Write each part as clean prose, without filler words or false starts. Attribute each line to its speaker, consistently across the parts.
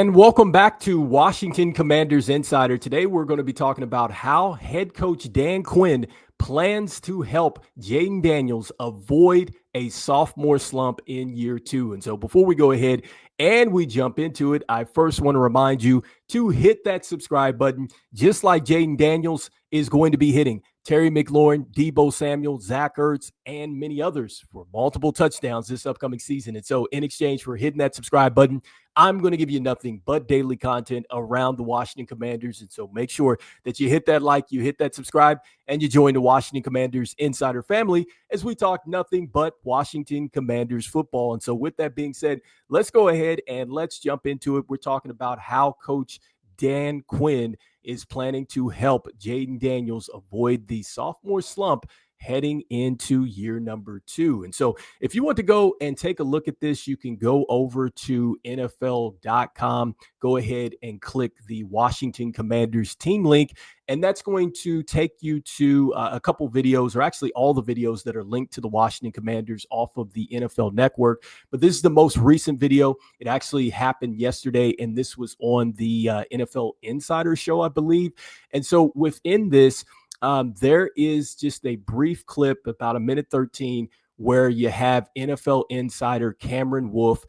Speaker 1: And welcome back to Washington Commanders Insider. Today, we're going to be talking about how head coach Dan Quinn plans to help Jayden Daniels avoid a sophomore slump in year two. And so before we go ahead and we jump into it, I first want to remind you to hit that subscribe button, just like Jayden Daniels is going to be hitting Terry McLaurin, Deebo Samuel, Zach Ertz, and many others for multiple touchdowns this upcoming season. And so in exchange for hitting that subscribe button, I'm going to give you nothing but daily content around the Washington Commanders. And so make sure that you hit that like, you hit that subscribe, and you join the Washington Commanders Insider family as we talk nothing but Washington Commanders football. And so with that being said, let's go ahead and let's jump into it. We're talking about how Coach Dan Quinn is planning to help Jayden Daniels avoid the sophomore slump heading into year number two. And so if you want to go and take a look at this, you can go over to NFL.com, go ahead and click the Washington Commanders team link, and that's going to take you to a couple videos, or actually all the videos that are linked to the Washington Commanders off of the NFL Network. But this is the most recent video. It actually happened yesterday, and this was on the NFL Insider show, I believe. And so within this, there is just a brief clip, about a minute 13, where you have NFL insider Cameron Wolf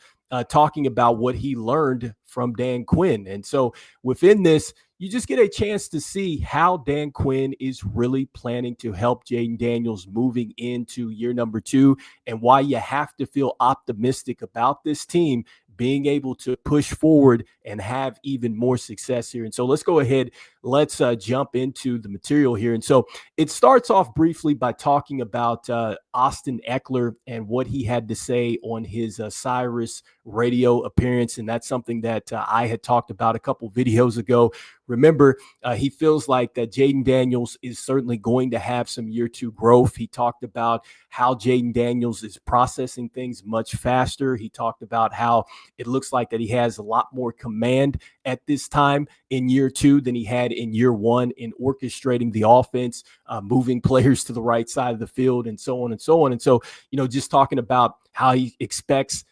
Speaker 1: talking about what he learned from Dan Quinn. And so within this, you just get a chance to see how Dan Quinn is really planning to help Jayden Daniels moving into year number two, and why you have to feel optimistic about this team being able to push forward and have even more success here. And so let's go ahead. Let's jump into the material here. And so it starts off briefly by talking about Austin Eckler and what he had to say on his Cyrus radio appearance. And that's something that I had talked about a couple videos ago. Remember, he feels like that Jayden Daniels is certainly going to have some year two growth. He talked about how Jayden Daniels is processing things much faster. He talked about how it looks like that he has a lot more command at this time in year two than he had in year one in orchestrating the offense, moving players to the right side of the field, and so on and so on. And so, just talking about how he expects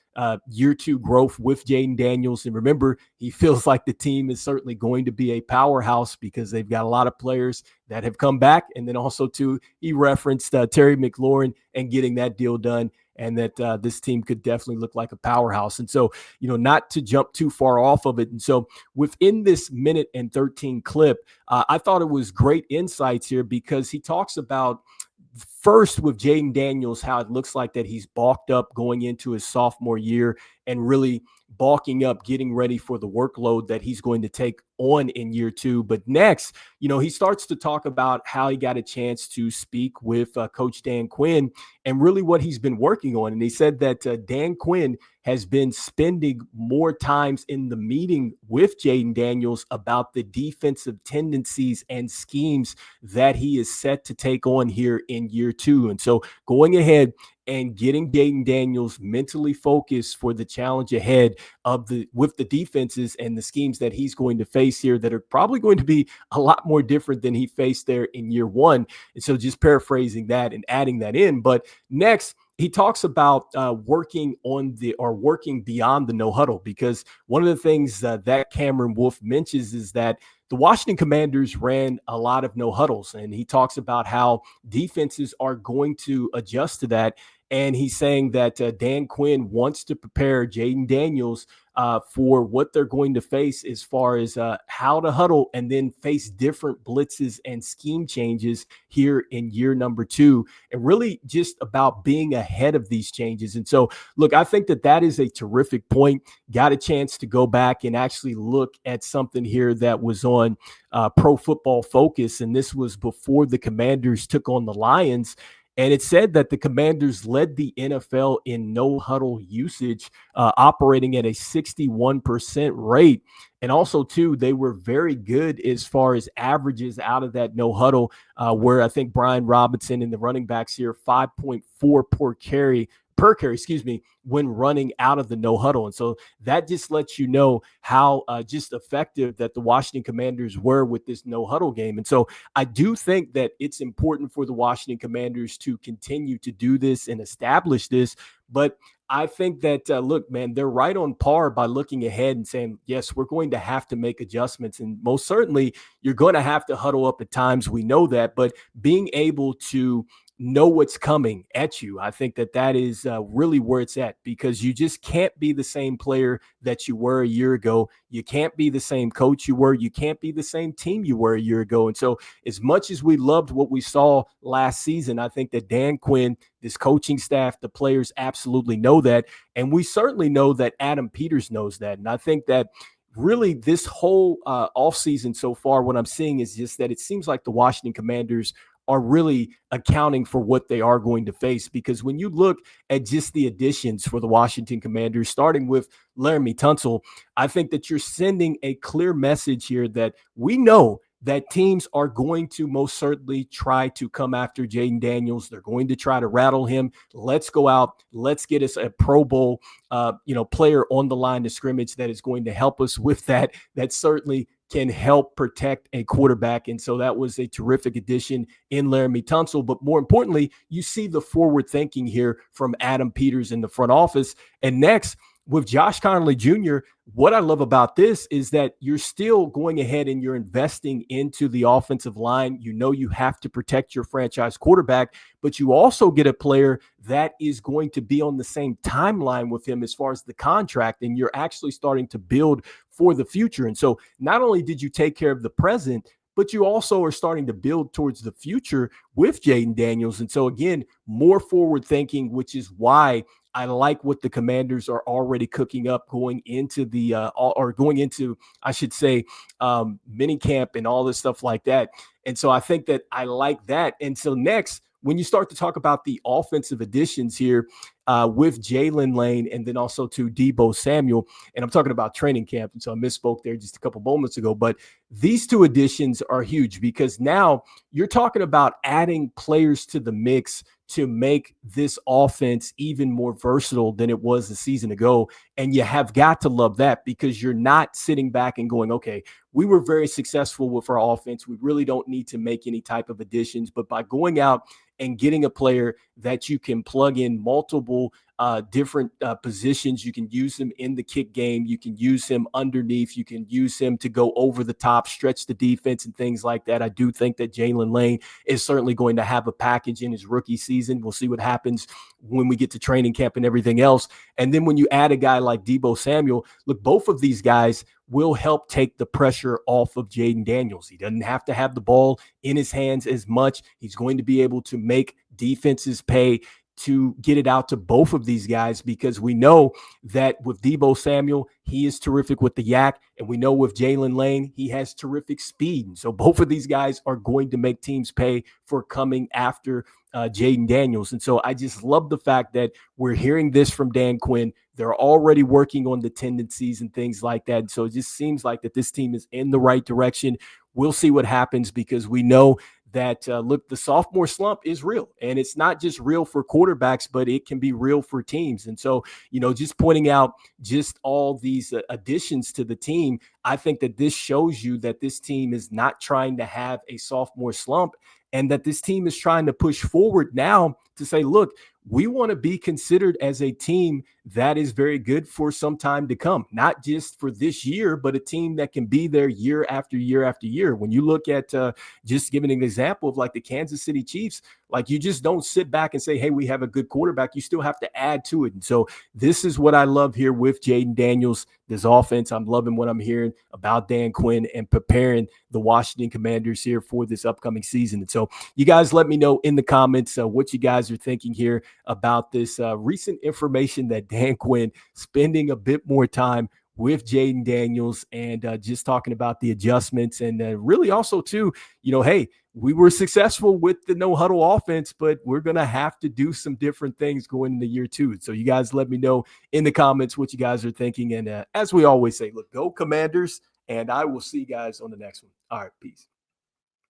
Speaker 1: year two growth with Jayden Daniels. And remember, he feels like the team is certainly going to be a powerhouse because they've got a lot of players that have come back. And then also, too, he referenced Terry McLaurin and getting that deal done, and that this team could definitely look like a powerhouse. And so, not to jump too far off of it. And so within this minute and 13 clip, I thought it was great insights here, because he talks about first with Jayden Daniels, how it looks like that he's bulked up going into his sophomore year and really bulking up, getting ready for the workload that he's going to take on in year two. But next, he starts to talk about how he got a chance to speak with Coach Dan Quinn and really what he's been working on. And he said that Dan Quinn has been spending more times in the meeting with Jayden Daniels about the defensive tendencies and schemes that he is set to take on here in year two. And so going ahead and getting Jayden Daniels mentally focused for the challenge ahead with the defenses and the schemes that he's going to face here, that are probably going to be a lot more different than he faced there in year one. And so just paraphrasing that and adding that in. But next, he talks about working beyond the no huddle, because one of the things that Cameron Wolf mentions is that the Washington Commanders ran a lot of no huddles, and he talks about how defenses are going to adjust to that. And he's saying that Dan Quinn wants to prepare Jayden Daniels for what they're going to face as far as how to huddle and then face different blitzes and scheme changes here in year number two, and really just about being ahead of these changes. And so, look, I think that is a terrific point. Got a chance to go back and actually look at something here that was on Pro Football Focus, and this was before the Commanders took on the Lions. And it said that the Commanders led the NFL in no huddle usage, operating at a 61% rate. And also, too, they were very good as far as averages out of that no huddle, where I think Brian Robinson and the running backs here, 5.4 per carry, when running out of the no huddle. And so that just lets you know how just effective that the Washington Commanders were with this no huddle game. And so I do think that it's important for the Washington Commanders to continue to do this and establish this. But I think that, look, man, they're right on par by looking ahead and saying, yes, we're going to have to make adjustments. And most certainly, you're going to have to huddle up at times. We know that. But being able to know what's coming at you, I think that that is really where it's at, because you just can't be the same player that you were a year ago. You can't be the same coach you were. You can't be the same team you were a year ago. And so, as much as we loved what we saw last season, I think that Dan Quinn, this coaching staff, the players absolutely know that. And we certainly know that Adam Peters knows that. And I think that really this whole offseason so far, what I'm seeing is just that it seems like the Washington Commanders are really accounting for what they are going to face. Because when you look at just the additions for the Washington Commanders, starting with Laramie Tunsil, I think that you're sending a clear message here that we know that teams are going to most certainly try to come after Jayden Daniels. They're going to try to rattle him. Let's go out. Let's get us a Pro Bowl, player on the line of scrimmage that is going to help us with that. That certainly can help protect a quarterback. And so that was a terrific addition in Laramie Tunsil. But more importantly, you see the forward thinking here from Adam Peters in the front office. And next, with Josh Connolly Jr., what I love about this is that you're still going ahead and you're investing into the offensive line. You know you have to protect your franchise quarterback, but you also get a player that is going to be on the same timeline with him as far as the contract, and you're actually starting to build for the future. And so not only did you take care of the present, but you also are starting to build towards the future with Jayden Daniels. And so again, more forward thinking, which is why I like what the Commanders are already cooking up going into I should say, mini camp and all this stuff like that. And so I think that I like that. And so next, when you start to talk about the offensive additions here with Jalen Lane and then also to Deebo Samuel, and I'm talking about training camp, and so I misspoke there just a couple moments ago, but these two additions are huge because now you're talking about adding players to the mix to make this offense even more versatile than it was a season ago. And you have got to love that because you're not sitting back and going, okay, we were very successful with our offense. We really don't need to make any type of additions. But by going out and getting a player that you can plug in multiple different positions, you can use him in the kick game, you can use him underneath, you can use him to go over the top, stretch the defense and things like that. I do think that Jalen Lane is certainly going to have a package in his rookie season. We'll see what happens when we get to training camp and everything else. And then when you add a guy like Deebo Samuel, look, both of these guys will help take the pressure off of Jayden Daniels. He doesn't have to have the ball in his hands as much. He's going to be able to make defenses pay to get it out to both of these guys, because we know that with Deebo Samuel, he is terrific with the yak. And we know with Jalen Lane, he has terrific speed. And so both of these guys are going to make teams pay for coming after Jayden Daniels. And so I just love the fact that we're hearing this from Dan Quinn. They're already working on the tendencies and things like that. And so it just seems like that this team is in the right direction. We'll see what happens because we know that, look, the sophomore slump is real. And it's not just real for quarterbacks, but it can be real for teams. And so, just pointing out just all these additions to the team, I think that this shows you that this team is not trying to have a sophomore slump and that this team is trying to push forward now to say, look, we want to be considered as a team that is very good for some time to come, not just for this year, but a team that can be there year after year after year. When you look at just giving an example of like the Kansas City Chiefs, like you just don't sit back and say, hey, we have a good quarterback. You still have to add to it. And so this is what I love here with Jayden Daniels, this offense. I'm loving what I'm hearing about Dan Quinn and preparing the Washington Commanders here for this upcoming season. And so you guys let me know in the comments what you guys are thinking here about this recent information that Dan Quinn spending a bit more time with Jayden Daniels and just talking about the adjustments and really also too, hey, we were successful with the no huddle offense, but we're going to have to do some different things going into year two. So you guys let me know in the comments what you guys are thinking. And as we always say, look, go Commanders, and I will see you guys on the next one. All right, peace.